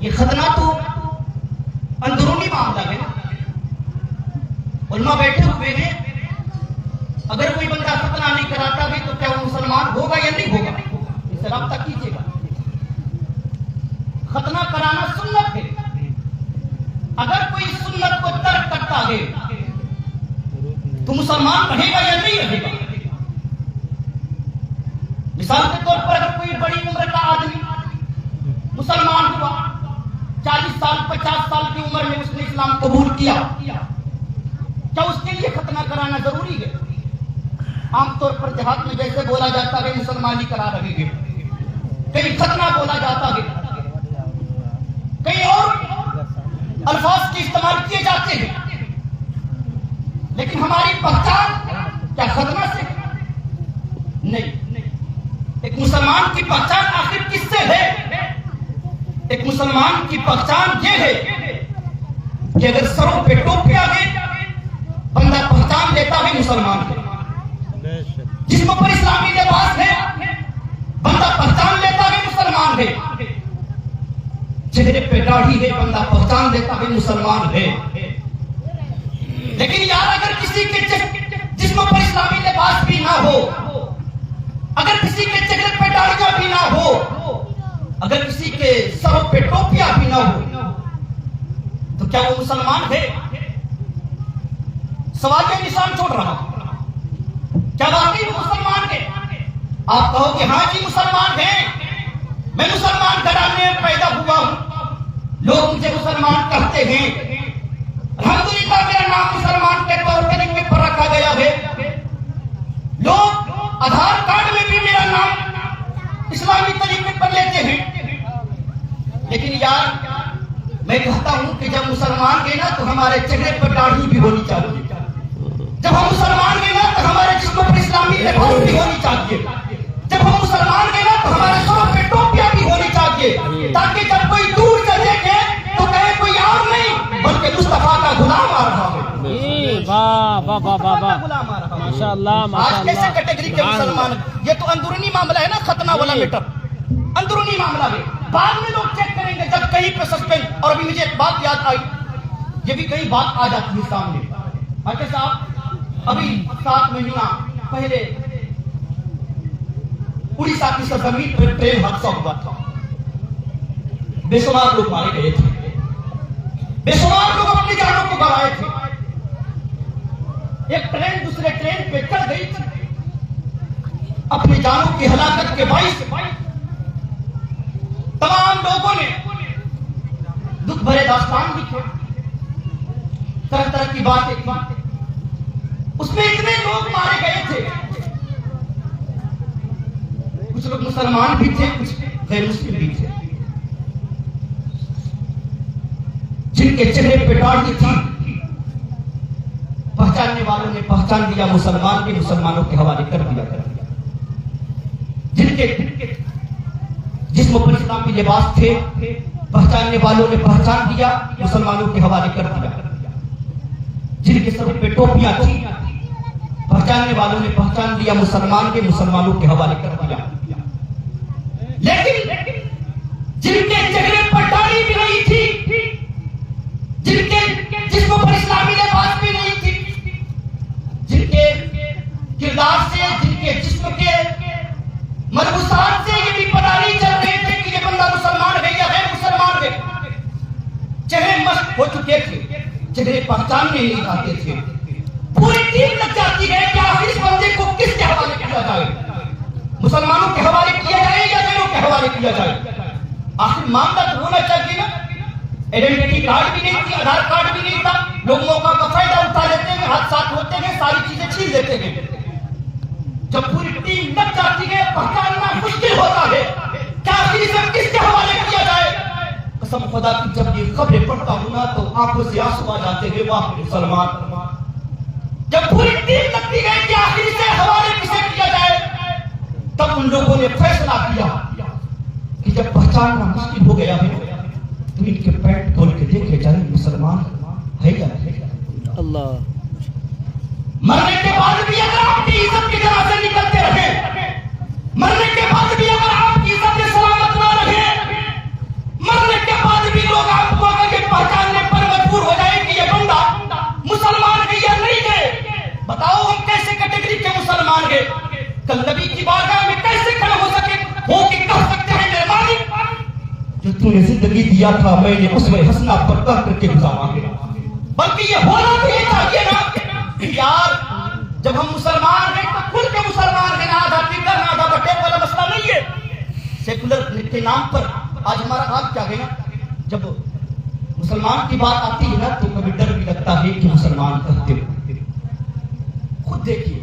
ये खतना तो अंदरूनी मामला है ना। उलमा बैठे हुए हैं, अगर कोई बंदा खतना नहीं कराता भी तो क्या वो मुसलमान होगा या नहीं होगा, इससे रब्ता कीजिएगा। खतना कराना सुन्नत है, अगर कोई सुन्नत को तर्क करता है तो मुसलमान रहेगा या नहीं रहेगा। मिसाल के तौर पर अगर कोई बड़ी उम्र का आदमी मुसलमान हुआ, 40 साल 50 साल की उम्र में उसने इस्लाम कबूल किया, क्या उसके लिए खतना कराना जरूरी है? आमतौर पर देहात में जैसे बोला जाता है मुसलमानी करा रहे हैं, कहीं खतना बोला जाता है, कहीं और अल्फाज के इस्तेमाल किए जाते हैं, लेकिन हमारी पहचान क्या खतना से? नहीं। एक मुसलमान की पहचान आखिर किससे है? एक मुसलमान की पहचान ये है कि अगर सरों पे टोपियां है, बंदा पहचान लेता है मुसलमान है। जिस्म पर इस्लामी लिबास है, बंदा पहचान लेता है मुसलमान है। चेहरे पे दाढ़ी है, बंदा पहचान लेता है मुसलमान है। लेकिन यार अगर किसी के जिस्म पर इस्लामी लिबास भी ना हो, अगर किसी के चेहरे पे दाढ़ियां भी ना हो, अगर किसी के सरों पे टोपियां भी ना हो, तो क्या वो मुसलमान है? सवाल के निशान छोड़ रहा हूं, क्या वाकई वो मुसलमान है? आप कहोगे हाँ जी मुसलमान है, मैं मुसलमान घराने में पैदा हुआ हूं, लोग मुझे मुसलमान कहते हैं, अल्हम्दुलिल्लाह मेरा नाम मुसलमान के तौर तरीके पर रखा गया है, लोग आधार कार्ड में भी मेरा नाम इस्लामी तरीके पर लेते हैं। लेकिन यार मैं कहता हूं कि जब मुसलमान गए ना तो हमारे चेहरे पर दाढ़ी भी होनी चाहिए, जब हम मुसलमान गए ना तो हमारे जिस्म पर इस्लामी लिबास भी होनी चाहिए, जब हम मुसलमान गए ना तो हमारे सरों पे टोपियां भी होनी चाहिए, ताकि जब कोई दूर से देखे तो कहे कोई और नहीं बल्कि मुस्तफा का गुलाम आ रहा है। वाह वाह वाह वाह वाह, माशाअल्लाह। आज कैसे कैटेगरी के मुसलमान? ये तो अंदरूनी मामला है ना, खतना वाला मैटर अंदरूनी मामला है, बाद में लोग चेक करेंगे जब कहीं पे सस्पेंड। और अभी मुझे एक बात याद आई, ये भी कई बात आ जाती है सामने। अच्छा साहब, अभी 7 महीना पहले उड़ीसा की सरजमीन पर ट्रेन हादसा हुआ था, बेशुमार लोग मारे गए थे, बेशुमार लोग अपनी जानों को गंवाए थे। एक ट्रेन दूसरे ट्रेन पे चढ़ गई थी, अपनी जानों की हलाकत के बाइस तमाम लोगों ने दुख भरे दास्तान लिखे, तरह तरह की बातें की। उसमें इतने लोग मारे गए थे, कुछ लोग मुसलमान भी थे, कुछ गैर मुस्लिम भी थे, जिनके चेहरे पे दाढ़ी थी, पहचानने वालों ने पहचान लिया, मुसलमान भी मुसलमानों के हवाले कर दिया। जिनके जिस्म पर इस्लामी लिबास थे, पहचानने वालों ने पहचान दिया, मुसलमानों के हवाले कर दिया। जिनके सर पे टोपियां थी, पहचानने वालों ने पहचान दिया, मुसलमान के मुसलमानों के हवाले कर दिया। लेकिन जिनके चेहरे पर दाढ़ी भी नहीं थी, जिनके जिस्म पर इस्लामी लिबास भी नहीं थी, जिनके किरदार से, जिनके जिस्म के मलबूसात से ये भी पता नहीं चल रहे थे कि ये बंदा मुसलमान है या गैर मुसलमान है, चेहरे मस्त हो चुके थे, चेहरे पहचानने नहीं आते थे। पूरी टीम लग जाती है कि आखिर इस बंदे को किसके हवाले किया जाए, मुसलमानों के हवाले किया जाए या गैरों के हवाले किया जाए। आखिर मामला तो होना चाहिए ना, आइडेंटिटी कार्ड भी नहीं थी, आधार कार्ड भी नहीं था, लोग मौका का फायदा उठा लेते हैं, हादसा होते हैं, सारी चीजें छीन लेते हैं। जब पूरी टीम लग जाती है, पहचानना मुश्किल होता है क्या आखिर इसे किसके हवाले किया जाए। कसम खुदा की जब ये खबरें पढ़ता हूं ना तो आंखों से आंसू आ जाते हैं, वाह मुसलमान। जब पूरी टीम लगती है कि आखिर इसे हवाले किसे किया जाए, तब उन लोगों ने फैसला किया कि जब पहचानना मुश्किल हो गया है तो इनके पैंट खोल के देखे जाए मुसलमान है या नहीं। अल्लाह। मरने के बाद भी अगर आपकी इज्जत की तरह से निकलते रहे, मरने के बाद भी अगर आपकी इज्जत सलामत ना रहे, मरने के बाद कल नबी की बारगाह में कैसे खड़े हो सके, हो कि कह सकते हैं मेरे मालिक जो तूने जिंदगी दिया था मैंने उसमें हंसना पड़ता करके गुजारा है। बल्कि ये होना भी नहीं चाहिए ना यार, जब हम मुसलमान हैं तो खुल के मुसलमान हैं, ना आधा टिकर ना आधा बटेर वाला मसला नहीं है। सेकुलर के नाम पर आज हमारा हाल क्या है ना, जब मुसलमान की बात आती है ना तो कभी डर भी लगता है कि मुसलमान कहते हो। खुद देखिए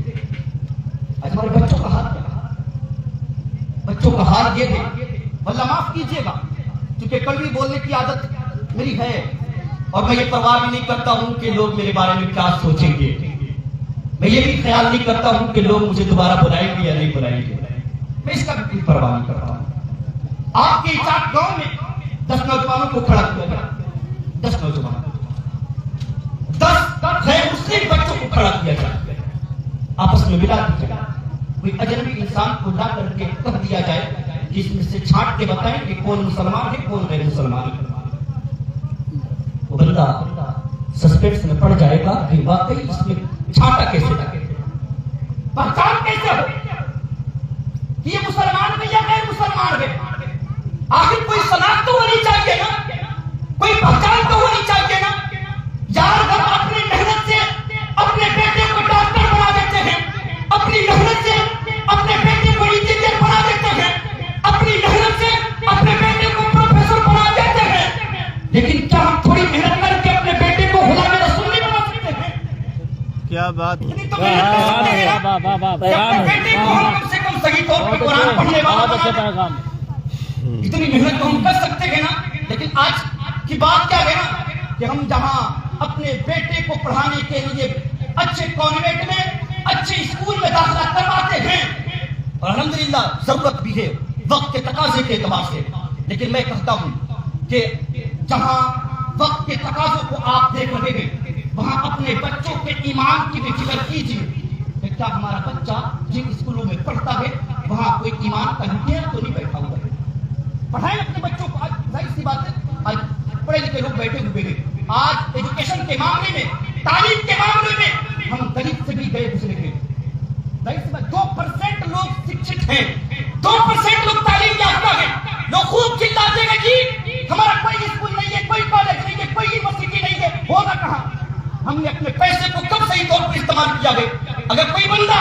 आज हमारे बच्चों का हाल क्या, बच्चों का हाल ये है, वल्लाह माफ कीजिएगा क्योंकि कड़वी बोलने की आदत मेरी है और मैं ये परवाह भी नहीं करता हूं कि लोग मेरे बारे में क्या सोचेंगे। मैं ये भी ख्याल नहीं करता हूं कि लोग मुझे दोबारा बुलाएंगे या नहीं बुलाएंगे, मैं इसका भी परवाह नहीं करता हूं। आपके चाक गांव में 10 नौजवानों को खड़ा किया गया, 10 नौजवान, 10 गैर मुस्लिम बच्चों को खड़ा किया गया, आपस में मिला दिया जाए, कोई अजनबी इंसान को ला करके कह दिया जाए जिसमें से छांट के बताएं कि कौन मुसलमान है कौन गैर मुसलमान है। वो बंदा सस्पेंस में पड़ जाएगा कि वाकई इसमें छांटा कैसे लगे, पहचान कैसे हो कि ये मुसलमान है या गैर मुसलमान है। आखिर कोई शनाख्त तो होनी चाहिए ना, कोई पहचान तो होनी चाहिए ना यार। अगर अपनी मेहनत से अपने बेटे को डॉक्टर बना देते हैं, अपनी मेहनत से अपने बेटे को इंजीनियर बना देते हैं, अपनी मेहनत से अपने बेटे को प्रोफेसर बना देते हैं, लेकिन क्या हम थोड़ी मेहनत करके अपने बेटे को गुलाम रसूल नहीं बना सकते हैं? क्या बात, तो बेटे को हम कम से कम सही तौर पे कुरान पढ़ने वाला बना दें। इतनी मेहनत तो हम कर सकते हैं ना, लेकिन आज की बात क्या है ना कि हम जहां अपने बेटे को पढ़ाने के लिए अच्छे कॉन्वेंट में अच्छे स्कूल में दाखिला करवाते हैं और अल्हम्दुलिल्लाह जरूरत भी है वक्त के तकाजे के एतबार से, लेकिन मैं कहता हूं कि जहां वक्त के तकाजों को आप देख रहे हैं वहां अपने बच्चों के ईमान की भी फिक्र कीजिए। क्या हमारा बच्चा जिन स्कूलों में पढ़ता है वहां कोई ईमान का लुटेरा तो नहीं बैठा हुआ है? पढ़ाएं अपने बच्चों को। आज जाहिर सी बात है आज पढ़े लिखे लोग बैठे हुए हैं, आज एजुकेशन के मामले में, तालीम के मामले में हम गरीब से भी गए गुजरे हैं। 2% लोग शिक्षित हैं, 2% लोग तालीम याफ्ता हैं। लोग खूब चिल्लाते हैं कि हमारा कोई स्कूल नहीं है, कोई कॉलेज नहीं है, कोई यूनिवर्सिटी नहीं है। होगा कहां? हमने अपने पैसे को कब सही तौर पर इस्तेमाल किया है? अगर कोई बंदा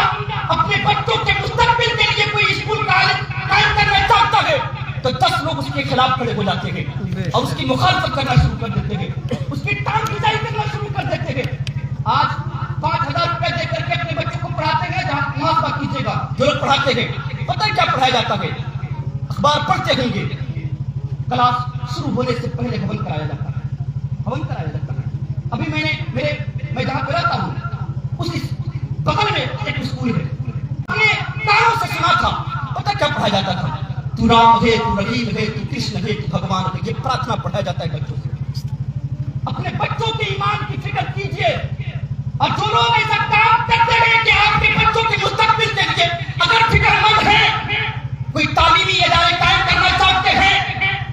अपने बच्चों के मुस्तकबिल के लिए कोई स्कूल कॉलेज कायम करना चाहता है तो 10 लोग उसके खिलाफ खड़े हो जाते हैं और उसकी मुखालफत करना शुरू कर देते हैं, उसकी टांग खिंचाई करना शुरू कर देते हैं। आज 5,000 रुपए देकर के अपने बच्चों को पढ़ाते हैं, जहां मुआवजा कीजिएगा जो लोग पढ़ाते हैं। पता है क्या पढ़ाया जाता है? अखबार पढ़ते होंगे, क्लास शुरू होने से पहले हवन कराया जाता है, हवन कराया जाता है। अभी मैं जहां पे रहता हूं उस बगल में एक स्कूल है, हमने कानों से सुना था। पता क्या पढ़ाया जाता था? तू राम है, तू रहीम है, तू कृष्ण है, तू भगवान है। ये प्रार्थना पढ़ाया जाता है बच्चों से। अपने बच्चों के ईमान की फिक्र कीजिए। और जो लोग ऐसा काम करते हैं कि आपके बच्चों के मुस्तकबिल के लिए अगर फिक्रमंद है, कोई तालीमी इदारे कायम करना चाहते हैं,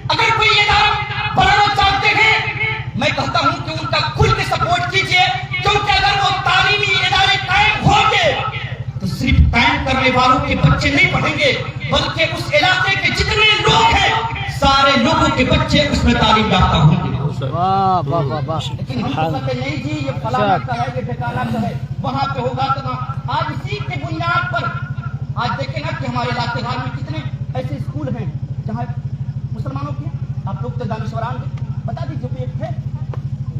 अगर कोई इदारा बनाना चाहते हैं, मैं कहता हूं कि उनका खुल के सपोर्ट कीजिए, क्योंकि अगर वो तालीमी इदारे कायम होंगे तो सिर्फ कायम करने वालों के बच्चे नहीं पढ़ेंगे, बल्कि उस इलाके के जितने लोग हैं सारे लोगों के बच्चे उसमें तालीम याफ्ता होंगे। वाह वाह वाह वाह। लेकिन हम कहते नहीं जी ये फलाना का है, ये ठिकाना का है, वहां पे होगा तो ना। आज इसी के बुनियाद पर आज देखें ना कि हमारे इलाके में कितने ऐसे स्कूल हैं जहां मुसलमानों के, आप लोग तो दानिशवरान बता दीजिए,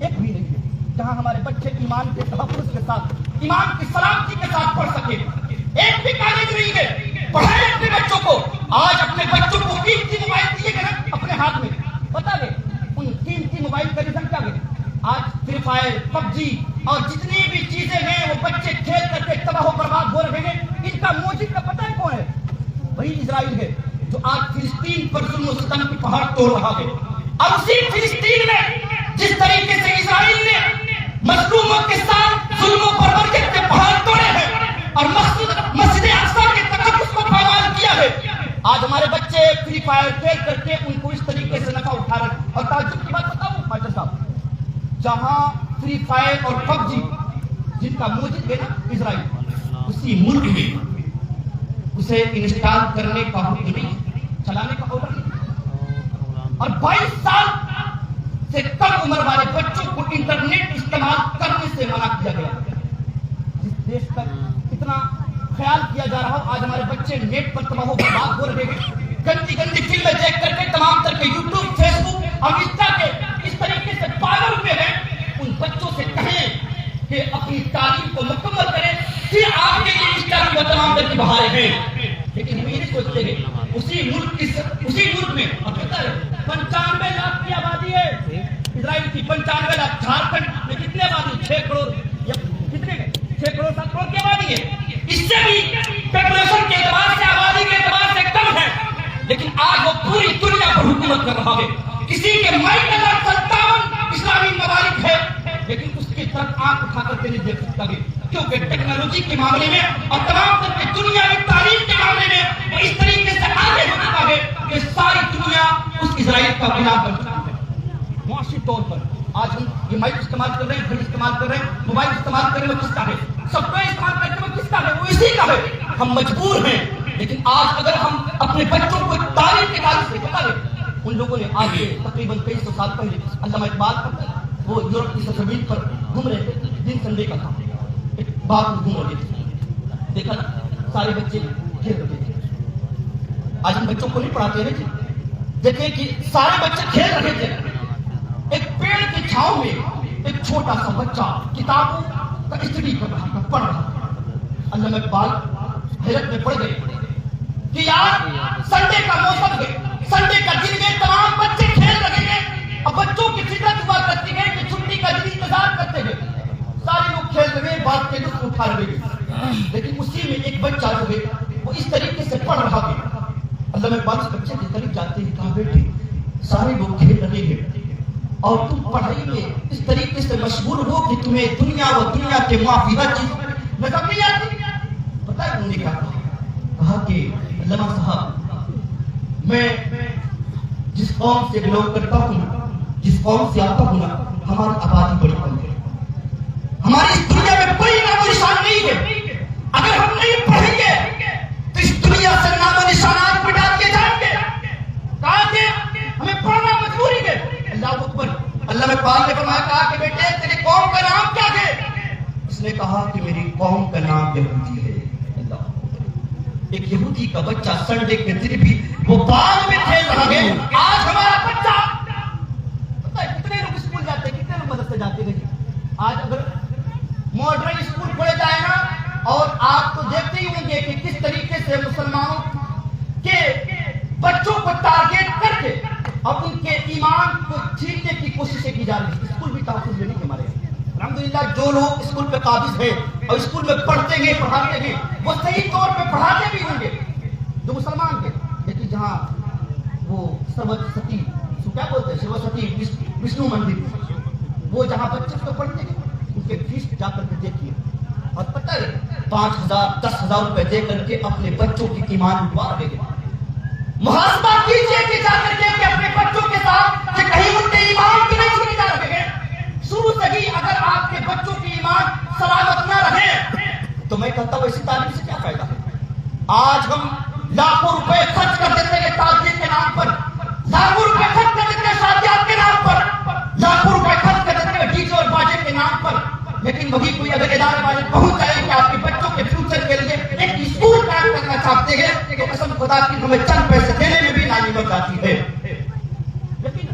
एक भी नहीं है जहां हमारे बच्चे ईमान के तहफ़्फ़ुज़ के साथ, ईमान की सलामती के साथ पढ़ सके। एक भी कॉलेज नहीं है। पढ़ाए अपने बच्चों को। आज अपने बच्चों को कीमती मोबाइल दिए ना अपने हाथ में, बता दे उन कीमती मोबाइल का रिजल्ट क्या है? आज फ्री फायर, पबजी और जितनी भी चीजें हैं वो बच्चे खेल करके तबाह बर्बाद हो रहे हैं। इनका मोजिब का पता है कौन है? वही इजराइल है जो आज फिलिस्तीन पर जुल्म सितम की पहाड़ तोड़ रहा है। और उसी फिलिस्तीन में जिस तरीके से इजराइल ने मजलूमों के साथ जुल्मों पर मरकज के पहाड़ तोड़े हैं और मस्जिद अक्सा के तकद्दुस को पामाल किया है, आज हमारे बच्चे फ्री फायर खेल करके उनको इस तरीके से नफा उठा रहे। और ताज्जुब की बात बताऊं मास्टर साहब, जहां फ्री फायर और पबजी जिनका मौजूद है ना इजराइल, उसी मुल्क में उसे इंस्टॉल करने का हुक्म नहीं, चलाने का ऑर्डर नहीं। और 22 साल से कम उम्र वाले बच्चों को इंटरनेट इस्तेमाल करने से मना किया गया। जिस देश का इतना ख्याल किया जा रहा हो, आज हमारे बच्चे नेट पर तबाह बर्बाद हो रहे हैं। गंदी गंदी फिल्में देख करके तमाम तरह के यूट्यूब, फेसबुक और इंस्टा के इस तरीके से पागल हुए हैं। उन बच्चों से कहें कि अपनी तालीम को मुकम्मल करें, फिर आपके लिए इंस्टा की तमाम तरह की बहारें हैं। लेकिन हम ये नहीं सोचते हैं उसी मुल्क में अब पता है 95 लाख की आबादी है इजराइल की, 95 लाख। झारखंड में कितनी आबादी? 6 करोड़ या कितने? 6 करोड़ 7 करोड़ की आबादी है। इससे भी पॉपुलेशन के एतबार से, आबादी के एतबार से कम है, लेकिन आज वो पूरी दुनिया पर हुकूमत कर रहा है। किसी के माइक 57 इस्लामी ममालिक है, लेकिन उसकी तरफ आंख उठाकर नहीं देख सकता है, क्योंकि टेक्नोलॉजी के मामले में और तमाम तरह की दुनियावी तालीम के मामले में वो इस तरीके से आगे हो चुका है कि सारी दुनिया उस इजराइल का गुलाम बन चुका है। मुआशी तौर पर आज हम ये माइक इस्तेमाल कर रहे हैं, घड़ी इस्तेमाल कर रहे हैं, मोबाइल इस्तेमाल कर रहे हैं, वो किसका है? सॉफ्टवेयर इस्तेमाल करके वो किसका है? वो इसी का है। हम मजबूर हैं, लेकिन आज अगर हम अपने बच्चों को तालीम के तालीम से बता दें, उन लोगों ने आगे तकरीबन 2300 साल पहले अल्लामा इकबाल वो यूरोप की सरजमीन पर घूम रहे थे, दिन संडे का था, एक बाग में घूम रहे थे, देखा ना सारे बच्चे खेल रहे थे। आज हम बच्चों को नहीं पढ़ाते हैं, देखे कि सारे बच्चे खेल रहे थे। एक पेड़ की छांव में एक छोटा सा बच्चा किताबों का स्टडी कर रहा था, पढ़ रहा था। अल्लामा इकबाल हैरत में पड़ गए कि यार संडे का मौसम है, संडे का दिन में तमाम बच्चे खेल रहे हैं। अब बच्चों की फितरत हुआ करती है कि छुट्टी का दिन इंतजार करते हैं, सारे लोग खेल रहे हैं, बात के लुत्फ उठा रहे हैं, लेकिन उसी में एक बच्चा जो है वो इस तरीके से पढ़ रहा है। अल्लाह में 5 बच्चे के करीब जाते हैं, कहा बेटे सारे लोग खेल रहे हैं और तुम पढ़ाई में इस तरीके से मशगूल हो कि तुम्हें दुनिया व दुनिया के माफी हर चीज नजर नहीं आती। पता है उन्होंने क्या कहा कि अल्लामा साहब, मैं जिस कौम से बिलोंग करता हूँ, जिस कौम से आता हूँ ना, हमारी आबादी बड़ी कम है, हमारी इस दुनिया में कोई नामो निशान नहीं है। अगर हम नहीं पढ़ेंगे तो इस दुनिया से नामो निशानात मिटा दिए जाएंगे। कहा कि हमें पढ़ना मजबूरी है। अल्लाह अकबर। अल्लाह में पाक ने फरमाया, कहा कि बेटे तेरी कौम का नाम क्या है? उसने कहा कि मेरी कौम का नाम यहूदी है। अल्लाह। एक यहूदी का बच्चा संडे के दिन भी वो बाग में खेल रहा है। आज हमारा बच्चा, पता है कितने लोग स्कूल जाते हैं, कितने लोग मदरसे जाते हैं। आज अगर मॉडर्न स्कूल पढ़े जाए ना, और आप तो देखते ही होंगे कि किस तरीके से मुसलमानों के बच्चों को टारगेट करके और उनके ईमान को छीनने की कोशिशें की जा रही है। स्कूल भी तहफ़्फ़ुज़ लेने के मारे अल्हम्दुलिल्लाह जो लोग स्कूल पे काबिज हैं और स्कूल में पढ़ते हैं, पढ़ाते हैं, वो सही तौर पे पढ़ाते भी होंगे जो मुसलमान हैं। लेकिन जहाँ वो सरस्वती क्या बोलते हैं, सरस्वती विष्णु मंदिर, वो जहाँ बच्चे तो पढ़ते हैं, उनके फीस जाकर के देखिए, और पता है 5,000 10,000 रुपए दे करके अपने बच्चों की ईमान उठवा रहे हैं। मुहासबा कीजिए कि जाकर के अपने बच्चों के साथ कि कहीं उनके ईमान की नहीं छीने जा रहे हैं। शुरू से ही अगर आपके बच्चों की ईमान सलामत न रहे तो मैं कहता हूं ऐसी तालीम से क्या फायदा है। आज हम लाखों रुपए खर्च कर देते हैं तालीम के नाम पर, लाखों रुपए खर्च कर देते हैं शादियात के नाम पर, लाखों रुपए खर्च कर देते हैं डीजे और बाजे के नाम पर, लेकिन वही कोई अगर इदारे वाले पहुंच जाए कि आपके बच्चों के फ्यूचर के लिए एक स्कूल कायम करना चाहते हैं तो कसम खुदा की हमें चंद पैसे देने में भी नानिमत आती है। लेकिन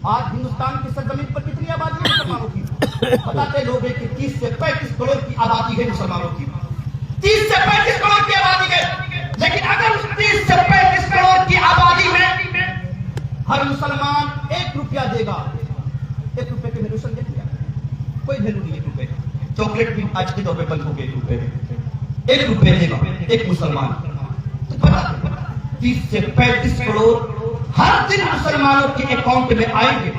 आज हिंदुस्तान की सरजमीन पर कितनी आबादी है मुसलमानों की? बताते लोग हैं कि 30 से 35 करोड़ की आबादी है मुसलमानों की, 30 से 35 करोड़ की आबादी है। लेकिन अगर उस 30 से 35 करोड़ की आबादी में हर मुसलमान 1 रुपया देगा, 1 रुपए के वैल्यूशन देख लिया, कोई वैल्यू नहीं है रुपए। चॉकलेट भी आज के दौर पे बंद हो गए, 1 रुपए देगा एक मुसलमान, तो पता 30 से 35 करोड़ हर दिन मुसलमानों के अकाउंट में आएंगे,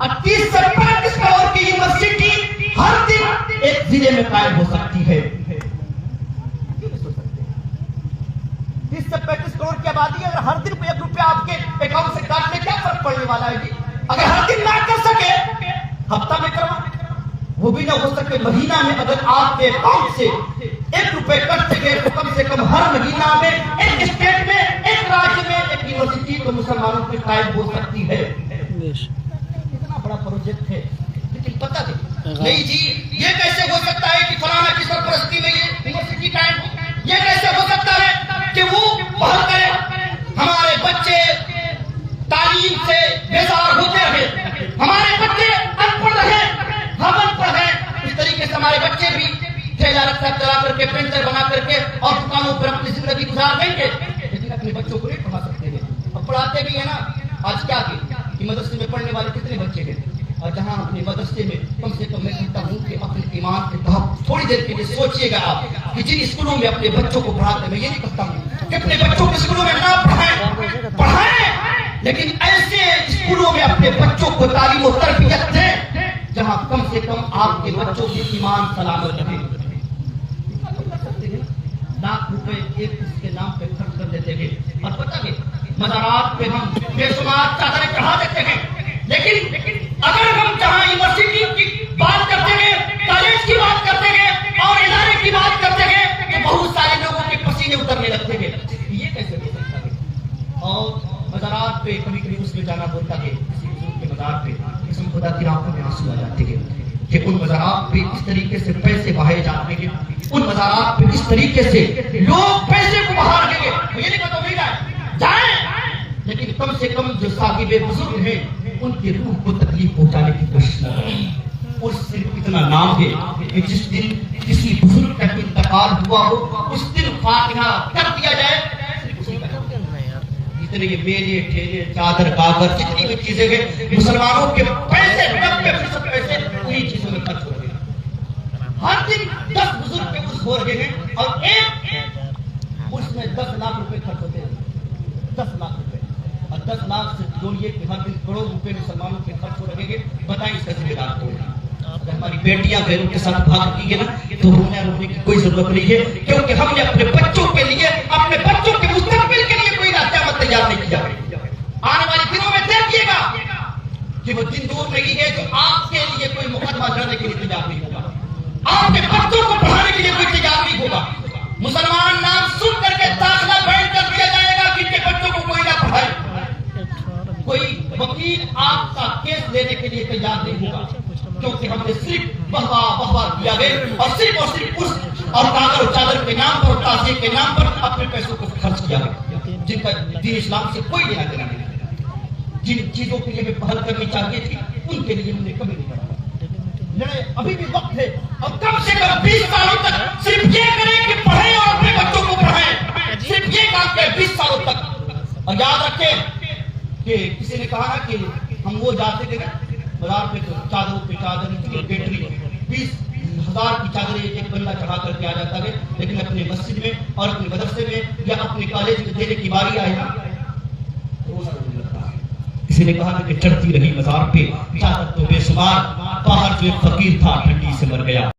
और 30 से 35 करोड़ की यूनिवर्सिटी हर दिन एक जिले में कायम हो सकती है। 30 से 35 करोड़ की आबादी है, अगर हर दिन 1 रुपया आपके अकाउंट से काटने क्या फर्क पड़ने वाला है जी? अगर हर दिन ना कर सके, हफ्ता में करवा, वो भी ना हो सके, महीना में अगर आपके अकाउंट से ₹1 कट सके तो कम से कम हर महीना में एक स्टेट में, एक राज्य में एक यूनिवर्सिटी तो मुसलमानों की कायम हो सकती है। कितना बड़ा प्रोजेक्ट है, लेकिन पता नहीं जी ये कैसे हो सकता है कि फलाना की सरपरस्ती में ये यूनिवर्सिटी कायम हो, ये कैसे हो सकता है कि वो पढ़ करे हमारे बच्चे तालीम से बेजार होते रहे, हमारे बच्चे अनपढ़ रहे, हम अनपढ़ हैं। इस तरीके से हमारे बच्चे भी ठेला रखा चला करके, पेंटर बना करके और दुकानों पर अपनी जिंदगी गुजार देंगे, लेकिन अपने बच्चों को नहीं पढ़ा सकते हैं। अब पढ़ाते भी है ना, आज क्या कि मदरसे में पढ़ने वाले कितने बच्चे हैं, और जहां अपने मदरसे में कम से कम मैं कहता हूँ कि अपने ईमान के तहत थोड़ी देर के लिए सोचिएगा आप कि जिन स्कूलों में अपने बच्चों को पढ़ाते, मैं ये नहीं कहता हूँ कि अपने बच्चों को स्कूलों में ना पढ़ाएं, लेकिन ऐसे स्कूलों में अपने बच्चों को तालीम और तरबियत दें जहां कम से कम आपके बच्चों की ईमान सलामत रहे। लाख रुपए एक इसके नाम पे खर्च कर देते हैं, और पता है मज़ारात पे हम बेशुमार चादरें चढ़ा देते हैं, लेकिन अगर हम जहां यूनिवर्सिटी की बात करते हैं, कॉलेज की बात करते हैं और इदारे की बात करते हैं तो बहुत सारे लोगों के पसीने उतरने लगते हैं। ये कैसे हो सकता है? और मज़ारात पे कभी कभी उसमें जाना बोलता है, किसी बुजुर्ग के मज़ार पे किस्म खुदा की आंखों में आंसू आ जाते हैं कि उन मज़ारात पे इस तरीके से पैसे बहाए जाते हैं, उन मज़ारात पे इस तरीके से लोग पैसे को बहा रहे हैं। मुझे नहीं पता नहीं जाए, लेकिन कम से कम जो साहिबे बुजुर्ग हैं उनकी रूह को तकलीफ पहुंचाने की कोशिश करें। और सिर्फ इतना नाम है कि जिस दिन किसी बुजुर्ग का इंतकाल हुआ हो उस दिन फातिहा कर दिया जाए, जितने ये मेले ठेले चादर कागज जितनी भी चीजें हैं मुसलमानों के पैसे 90% पैसे उन्हीं चीजों में खर्च हो रहे हैं। हर दिन 10 बुजुर्ग के उर्स हो रहे हैं और एक उसमें 10 लाख रुपए खर्च होते हैं, 10 लाख रुपए, और 10 लाख से जोड़िए कि हर दिन करोड़ रुपए मुसलमानों के खर्च हो रहे हैं। बताइए इसका जिम्मेदार कौन है? अगर हमारी बेटियां बहनों के साथ भागती है ना तो रोने की कोई जरूरत नहीं है, क्योंकि हमने अपने बच्चों के लिए, अपने बच्चों के मुस्तकबिल के लिए कोई रास्ता तैयार नहीं किया। आने वाले दिनों में देखिएगा कि वो दिन दूर नहीं है जो आपके लिए कोई मुकदमा लड़ने के लिए तैयार नहीं होगा, आपके बच्चों को पढ़ाने के लिए कोई तैयार नहीं होगा। मुसलमान नाम सुन करके दाखिला बैन कर दिया जाएगा कि इनके बच्चों को कोई ना पढ़ाए, कोई वकील आपका केस लेने के लिए तैयार नहीं होगा, क्योंकि हमने सिर्फ बहवा दिया है और सिर्फ उस और कागज चादर के नाम पर, ताज़िए के नाम पर अपने पैसों को खर्च किया है, जिनका दीन इस्लाम से कोई लेना देना नहीं। जिन चीजों के लिए मैं पहल करनी चाहती थी उनके लिए हमने कभी नहीं करा। लड़े अभी भी वक्त है, और कम से कम 20 सालों तक सिर्फ ये करें कि पढ़ें और अपने बच्चों को पढ़ाएं, सिर्फ ये काम करें 20 सालों तक। और याद रखें कि किसी ने कहा ना कि हम वो जाते थे बाजार पे तो चादरों पे चादर, बैटरी 20,000 की चादरें एक बंदा चढ़ा करके आ जाता है, लेकिन अपने मस्जिद में और अपने मदरसे में या अपने कॉलेज में देने की बारी आए ना रोज रोने लगता है। किसी ने कहा कि चढ़ती रही मजार पे चादर तो बेशुमार, बाहर जो एक फकीर था ठंडी से मर गया।